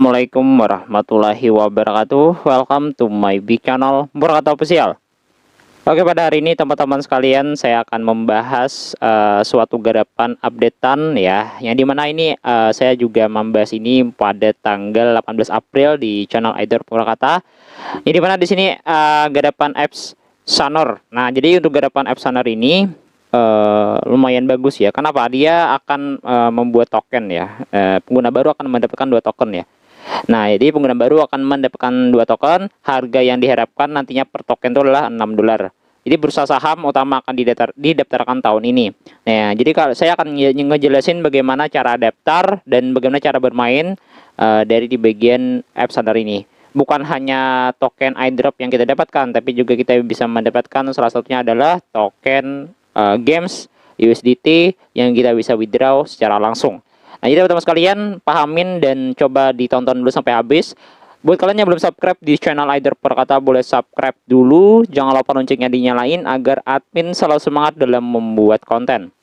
Assalamualaikum warahmatullahi wabarakatuh. Welcome to my big channel Murata Official. Oke, pada hari ini teman-teman sekalian saya akan membahas suatu garapan updatean ya. Yang dimana ini saya juga membahas ini pada tanggal 18 April di channel Aider Purwakarta. Ini dimana di sini garapan apps Sanor. Nah, jadi untuk garapan apps Sanor ini lumayan bagus ya. Kenapa? Dia akan membuat token ya. Pengguna baru akan mendapatkan 2 token ya. Nah, jadi pengguna baru akan mendapatkan 2 token. Harga yang diharapkan nantinya per token itu adalah $6. Jadi bursa saham utama akan didaftarkan tahun ini. Nah, jadi kalau saya akan ngejelasin bagaimana cara daftar dan bagaimana cara bermain dari di bagian app Sanor ini. Bukan hanya token airdrop yang kita dapatkan, tapi juga kita bisa mendapatkan salah satunya adalah token games USDT yang kita bisa withdraw secara langsung. Nah, jadi teman-teman sekalian pahamin dan coba ditonton dulu sampai habis. Buat kalian yang belum subscribe di channel Aider Purwakarta, boleh subscribe dulu. Jangan lupa loncengnya dinyalain agar admin selalu semangat dalam membuat konten.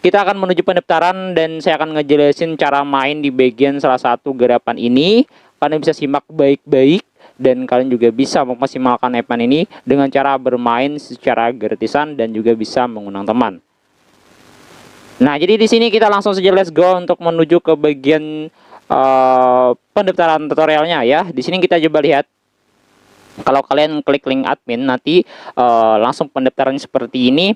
Kita akan menuju pendaftaran dan saya akan ngejelasin cara main di bagian salah satu garapan ini. Kalian bisa simak baik-baik dan kalian juga bisa memaksimalkan event ini dengan cara bermain secara gratisan dan juga bisa mengundang teman. Nah, jadi di sini kita langsung saja let's go untuk menuju ke bagian pendaftaran tutorialnya ya. Di sini kita coba lihat. Kalau kalian klik link admin nanti langsung pendaftaran seperti ini.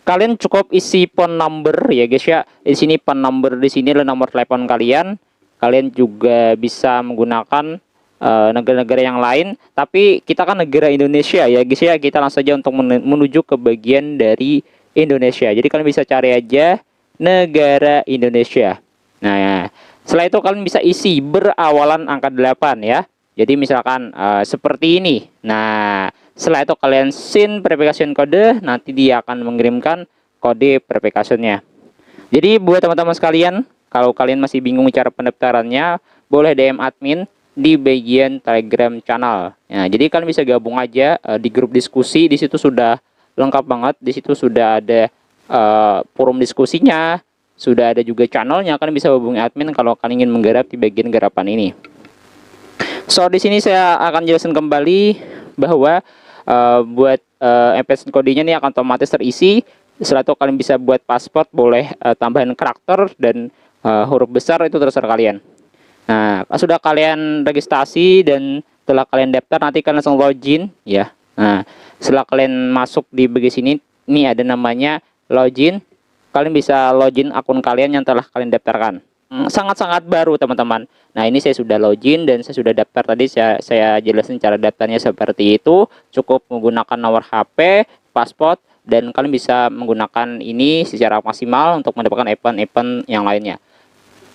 Kalian cukup isi phone number ya guys ya. Di sini phone number di sini adalah nomor telepon kalian. Kalian juga bisa menggunakan negara-negara yang lain, tapi kita kan negara Indonesia ya guys ya. Kita langsung saja untuk menuju ke bagian dari Indonesia. Jadi kalian bisa cari aja negara Indonesia. Nah ya, setelah itu kalian bisa isi berawalan angka 8 ya. Jadi misalkan seperti ini. Nah, setelah itu kalian SIN verification code, nanti dia akan mengirimkan kode verification-nya. Jadi buat teman-teman sekalian, kalau kalian masih bingung cara pendaftarannya, boleh DM admin di bagian Telegram channel. Nah, jadi kalian bisa gabung aja di grup diskusi. Di situ sudah lengkap banget. Di situ sudah ada forum diskusinya, sudah ada juga channelnya. Kalian bisa hubungi admin kalau kalian ingin menggarap di bagian garapan ini. So di sini saya akan jelaskan kembali bahwa buat MPS kodenya ini akan otomatis terisi. Setelah itu kalian bisa buat paspor, boleh tambahan karakter dan huruf besar, itu terserah kalian. Nah, sudah kalian registrasi dan setelah kalian daftar, nanti kalian langsung login ya. Nah, setelah kalian masuk di bagian sini, ini ada namanya login. Kalian bisa login akun kalian yang telah kalian daftarkan. Sangat-sangat baru teman-teman. Nah, ini saya sudah login dan saya sudah daftar tadi. Saya jelasin cara daftarnya seperti itu. Cukup menggunakan nomor HP, paspor, dan kalian bisa menggunakan ini secara maksimal untuk mendapatkan event-event yang lainnya.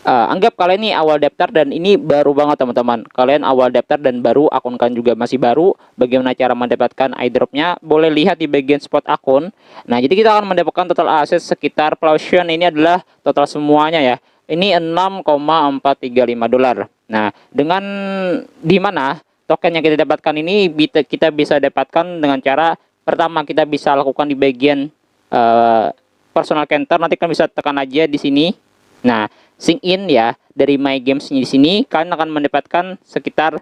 Anggap kalian ini awal daftar dan ini baru banget teman-teman. Kalian awal daftar dan baru, akun kalian juga masih baru. Bagaimana cara mendapatkan airdropnya? Boleh lihat di bagian spot akun. Nah, jadi kita akan mendapatkan total aset sekitar Plausion, ini adalah total semuanya ya. Ini $6,435. Nah, dengan dimana token yang kita dapatkan ini kita bisa dapatkan dengan cara pertama, kita bisa lakukan di bagian personal counter. Nanti kalian bisa tekan aja di sini. Nah, sync in ya dari my games di sini, kalian akan mendapatkan sekitar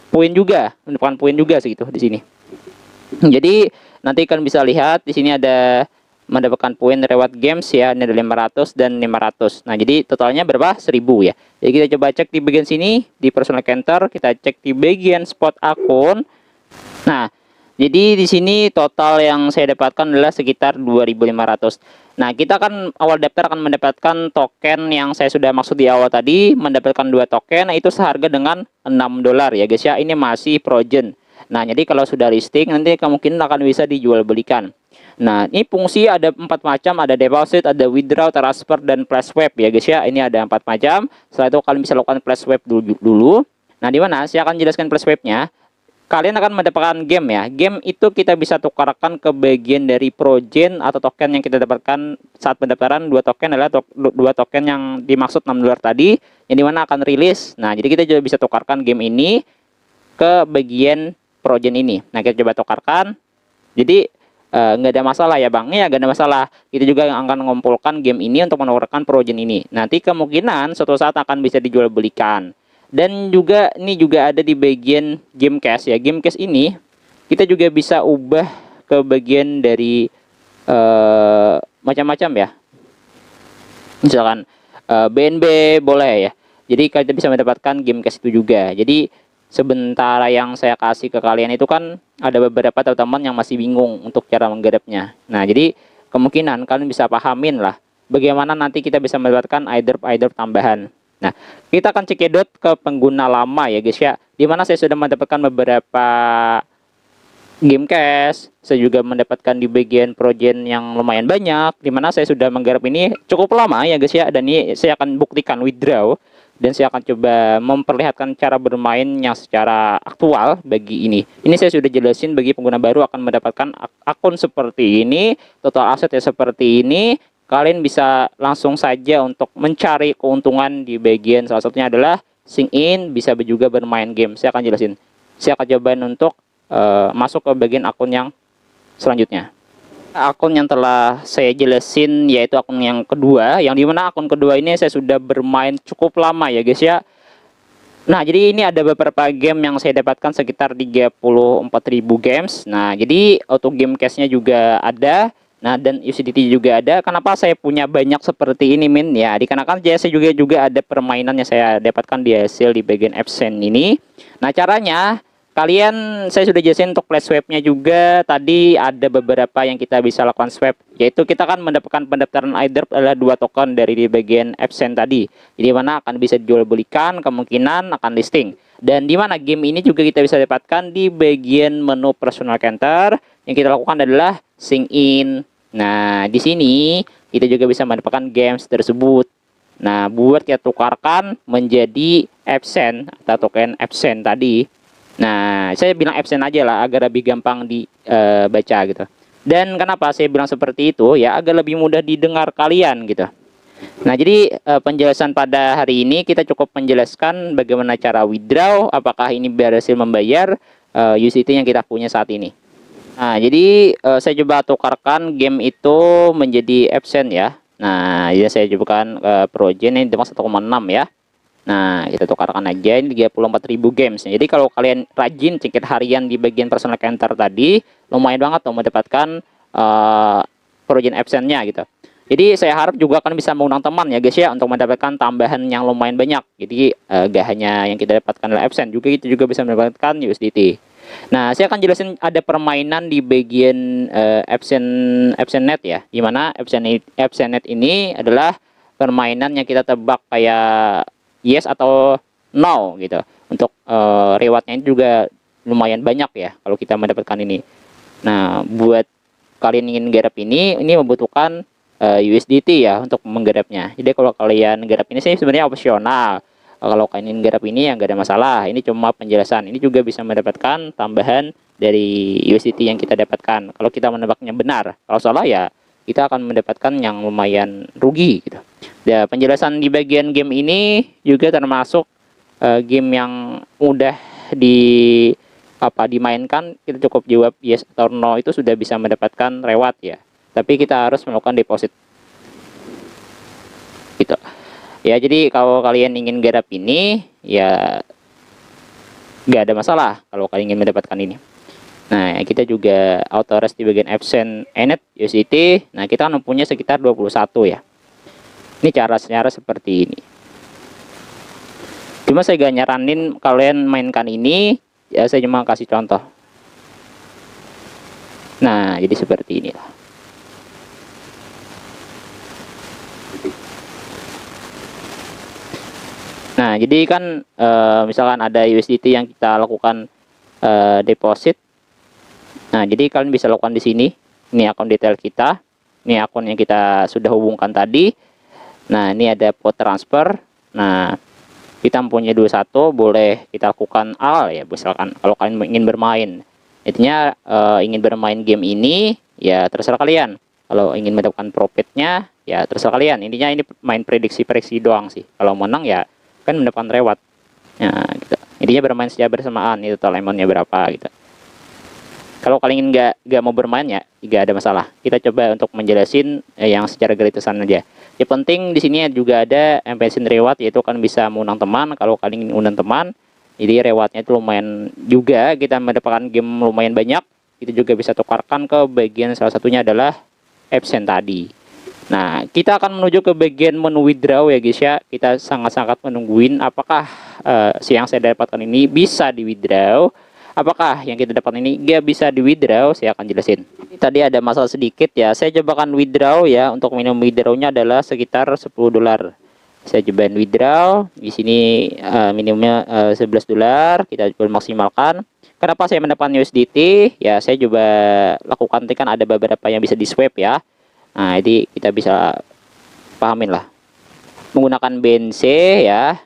mendapatkan poin juga segitu di sini. Jadi nanti kalian bisa lihat di sini ada mendapatkan poin reward games ya, ini ada 500 dan 500. Nah, jadi totalnya berapa? 1000 ya. Jadi kita coba cek di bagian sini di personal counter, kita cek di bagian spot akun. Nah, jadi di sini total yang saya dapatkan adalah sekitar 2.500. Nah, kita kan awal daftar akan mendapatkan token yang saya sudah maksud di awal tadi, mendapatkan 2 token, nah itu seharga dengan $6 ya guys ya. Ini masih frozen. Nah, jadi kalau sudah listing nanti kemungkinan akan bisa dijual belikan. Nah, ini fungsi ada 4 macam, ada deposit, ada withdraw, transfer, dan flash swap ya guys ya. Ini ada 4 macam. Setelah itu kalian bisa lakukan flash swap dulu. Nah, di mana saya akan jelaskan flash swapnya. Kalian akan mendapatkan game ya. Game itu kita bisa tukarkan ke bagian dari progen atau token yang kita dapatkan saat pendaftaran. 2 token adalah 2 token yang dimaksud $6 tadi, yang dimana akan rilis. Nah, jadi kita juga bisa tukarkan game ini ke bagian progen ini. Nah, kita coba tukarkan. Jadi nggak ada masalah ya bang, ya nggak ada masalah. Kita juga akan mengumpulkan game ini untuk menukarkan progen ini. Nanti kemungkinan suatu saat akan bisa dijual belikan. Dan juga ini juga ada di bagian game cache ya. Game cache ini kita juga bisa ubah ke bagian dari macam-macam ya. Misalkan BNB boleh ya. Jadi kita bisa mendapatkan game cache itu juga. Jadi sementara yang saya kasih ke kalian itu kan ada beberapa teman-teman yang masih bingung untuk cara menggarapnya. Nah, jadi kemungkinan kalian bisa pahamin lah bagaimana nanti kita bisa mendapatkan airdrop tambahan. Nah, kita akan cekidot ke pengguna lama ya guys ya. Dimana saya sudah mendapatkan beberapa game cache, saya juga mendapatkan di bagian project yang lumayan banyak, dimana saya sudah menggarap ini cukup lama ya guys ya, dan ini saya akan buktikan withdraw, dan saya akan coba memperlihatkan cara bermain yang secara aktual bagi ini. Ini saya sudah jelasin bagi pengguna baru akan mendapatkan akun seperti ini, total aset ya seperti ini, kalian bisa langsung saja untuk mencari keuntungan di bagian salah satunya adalah sync in, bisa juga bermain game. Saya akan jelasin, saya akan cobain untuk masuk ke bagian akun yang selanjutnya. Akun yang telah saya jelasin yaitu akun yang kedua, yang dimana akun kedua ini saya sudah bermain cukup lama ya guys ya. Nah, jadi ini ada beberapa game yang saya dapatkan sekitar 34.000 games. Nah, jadi auto game cache-nya juga ada. Nah, dan USDT juga ada. Kenapa saya punya banyak seperti ini, Min? Ya, dikarenakan saya juga ada permainan yang saya dapatkan di hasil di bagian absen ini. Nah, caranya kalian, saya sudah jelasin untuk flash swap-nya juga. Tadi ada beberapa yang kita bisa lakukan swap, yaitu kita akan mendapatkan pendaftaran airdrop adalah 2 token dari di bagian absen tadi. Jadi mana akan bisa dijual belikan, kemungkinan akan listing. Dan di mana game ini juga kita bisa dapatkan di bagian menu personal counter. Yang kita lakukan adalah sync in. Nah, di sini kita juga bisa mendapatkan games tersebut. Nah, buat kita tukarkan menjadi absen atau token absen tadi. Nah, saya bilang absen aja lah agar lebih gampang dibaca gitu. Dan kenapa saya bilang seperti itu? Ya, agar lebih mudah didengar kalian gitu. Nah, jadi penjelasan pada hari ini kita cukup menjelaskan bagaimana cara withdraw, apakah ini berhasil membayar USDT yang kita punya saat ini. Nah, jadi saya coba tukarkan game itu menjadi absen ya. Nah, ya saya cobakan project ini dengan 1,6 ya. Nah, kita tukarkan aja ini 34.000 games. Jadi kalau kalian rajin cekit harian di bagian personal counter tadi, lumayan banget tuh mendapatkan project absennya gitu. Jadi saya harap juga kalian bisa mengundang teman ya guys ya untuk mendapatkan tambahan yang lumayan banyak. Jadi gak hanya yang kita dapatkan adalah absen, juga kita juga bisa mendapatkan USDT. Nah, saya akan jelasin ada permainan di bagian AbsenNet ya. Dimana AbsenNet ini adalah permainan yang kita tebak kayak yes atau no gitu. Untuk rewardnya juga lumayan banyak ya kalau kita mendapatkan ini. Nah, buat kalian ingin garap ini membutuhkan USDT ya untuk menggarapnya. Jadi kalau kalian garap ini sih sebenarnya opsional. Kalau kalian ingin garap ini ya nggak ada masalah. Ini cuma penjelasan. Ini juga bisa mendapatkan tambahan dari USDT yang kita dapatkan. Kalau kita menebaknya benar, kalau salah ya kita akan mendapatkan yang lumayan rugi gitu. Ya, penjelasan di bagian game ini juga termasuk game yang mudah dimainkan. Kita cukup jawab yes atau no itu sudah bisa mendapatkan reward ya. Tapi kita harus melakukan deposit. Gitu. Ya, jadi kalau kalian ingin garap ini ya nggak ada masalah kalau kalian ingin mendapatkan ini. Nah, kita juga auto-rest di bagian absent enet USDT. Nah, kita mempunyai sekitar 21 ya. Ini cara seperti ini. Cuma saya gak nyaranin kalian mainkan ini, ya saya cuma kasih contoh. Nah, jadi seperti inilah. Nah, jadi kan misalkan ada USDT yang kita lakukan deposit. Nah, jadi kalian bisa lakukan di sini. Ini akun detail kita. Ini akun yang kita sudah hubungkan tadi. Nah, ini ada pot transfer. Nah, kita mempunyai 21, boleh kita lakukan AL ya, misalkan kalau kalian ingin bermain. Intinya ingin bermain game ini ya terserah kalian. Kalau ingin mendapatkan profitnya ya terserah kalian. Intinya ini main prediksi doang sih. Kalau menang ya kan mendapatkan reward. Nah, gitu. Intinya bermain secara bersamaan, itu total amount-nya berapa gitu. Kalau kalian nggak mau bermain ya nggak ada masalah. Kita coba untuk menjelasin yang secara gratisan aja. Yang penting di sini juga ada MPN reward, yaitu kan bisa mengundang teman. Kalau kalian ingin undang teman, jadi rewardnya itu lumayan juga, kita mendapatkan game lumayan banyak. Itu juga bisa tukarkan ke bagian salah satunya adalah absen tadi. Nah, kita akan menuju ke bagian menu withdraw ya guys ya. Kita sangat-sangat menungguin apakah yang saya dapatkan ini bisa di withdraw. Apakah yang kita dapatkan ini gak bisa di withdraw? Saya akan jelasin. Tadi ada masalah sedikit ya. Saya cobakan withdraw ya. Untuk minimum withdrawnya adalah sekitar $10. Saya cobain withdraw. Di sini minimumnya $11. Kita coba maksimalkan. Kenapa saya mendapatkan USDT? Ya, saya coba lakukan. Kan ada beberapa yang bisa di swap ya. Nah, jadi kita bisa pahamin lah. Menggunakan BNC ya,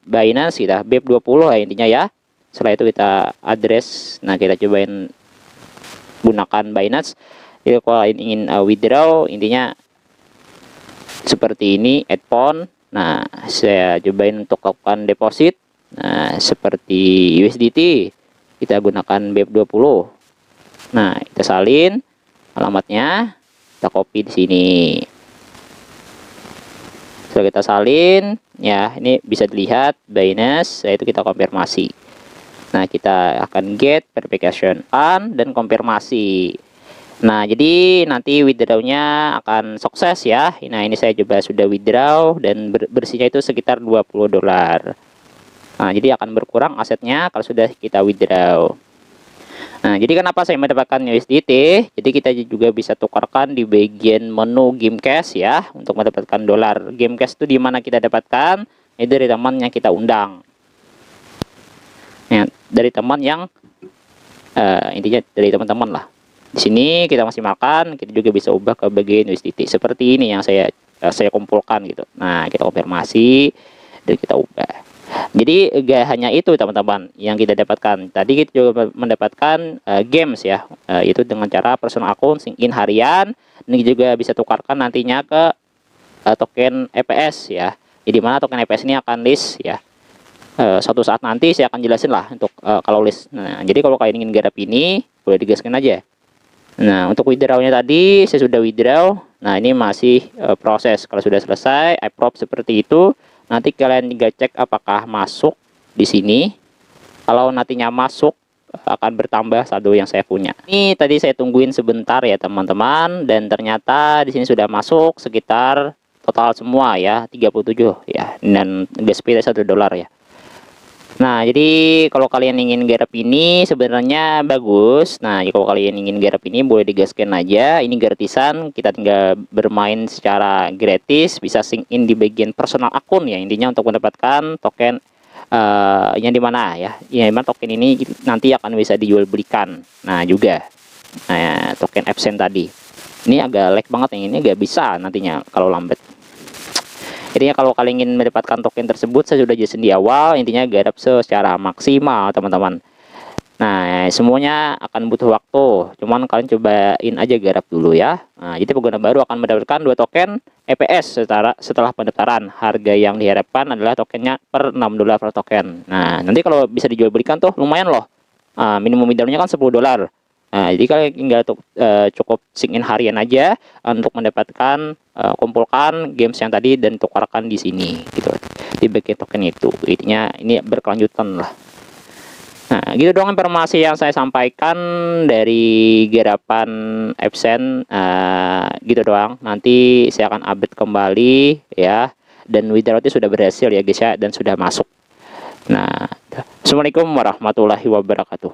Binance kita BEP20 ya intinya ya. Setelah itu kita address. Nah, kita cobain gunakan Binance. Jadi kalau ingin withdraw intinya seperti ini, add pawn. Nah, saya cobain untuk lakukan deposit. Nah, seperti USDT kita gunakan BEP20. Nah, kita salin alamatnya. Kita copy di sini. Setelah kita salin, ya ini bisa dilihat Binance, yaitu kita konfirmasi. Nah, kita akan get verification on dan konfirmasi. Nah, jadi nanti withdrawnya akan sukses ya. Nah, ini saya coba sudah withdraw dan bersihnya itu sekitar $20. Nah, jadi akan berkurang asetnya kalau sudah kita withdraw. Nah, jadi kenapa saya mendapatkan USDT? Jadi kita juga bisa tukarkan di bagian menu game cash ya, untuk mendapatkan dolar. Game cash itu di mana kita dapatkan? Itu dari teman yang kita undang. Ya, dari teman yang intinya dari teman-teman lah. Di sini kita maksimalkan, kita juga bisa ubah ke bagian USDT. Seperti ini yang saya kumpulkan gitu. Nah, kita konfirmasi dan kita ubah. Jadi gak hanya itu teman-teman yang kita dapatkan. Tadi kita juga mendapatkan games ya, itu dengan cara personal account sync in harian. Ini juga bisa tukarkan nantinya ke token EPS ya. Jadi mana token EPS ini akan list ya. Suatu saat nanti saya akan jelasin lah untuk kalau list. Nah, jadi kalau kalian ingin garap ini boleh digaskan aja. Nah, untuk withdrawnya tadi saya sudah withdraw. Nah, ini masih proses. Kalau sudah selesai, approve seperti itu. Nanti kalian tinggal cek apakah masuk di sini. Kalau nantinya masuk, akan bertambah saldo yang saya punya. Ini tadi saya tungguin sebentar ya teman-teman, dan ternyata di sini sudah masuk sekitar total semua ya 37 ya, dan gas fee $1 ya. Nah, jadi kalau kalian ingin garap ini sebenarnya bagus. Nah, kalau kalian ingin garap ini boleh digaskan aja. Ini gratisan, kita tinggal bermain secara gratis, bisa sync in di bagian personal akun ya. Intinya untuk mendapatkan token yang dimana ya. Yang dimana token ini nanti akan bisa dijual belikan. Nah, juga. Nah, token absen tadi. Ini agak lag banget, yang ini nggak bisa nantinya kalau lambat. Intinya kalau kalian ingin mendapatkan token tersebut, saya sudah jelasin di awal, intinya garap secara maksimal teman-teman. Nah, semuanya akan butuh waktu, cuman kalian cobain aja garap dulu ya. Nah, jadi pengguna baru akan mendapatkan 2 token EPS setelah pendaftaran. Harga yang diharapkan adalah tokennya per $6 per token. Nah, nanti kalau bisa dijual belikan tuh lumayan loh. Minimum withdrawnya kan $10. Nah, jadi kalian tinggal cukup sync in harian aja untuk mendapatkan kumpulkan games yang tadi dan tukarkan di sini gitu di bagian token itu. Intinya ini berkelanjutan lah. Nah, gitu doang informasi yang saya sampaikan dari garapan absen, gitu doang. Nanti saya akan update kembali ya, dan withdraw itu sudah berhasil ya guys ya, dan sudah masuk. Nah, assalamualaikum warahmatullahi wabarakatuh.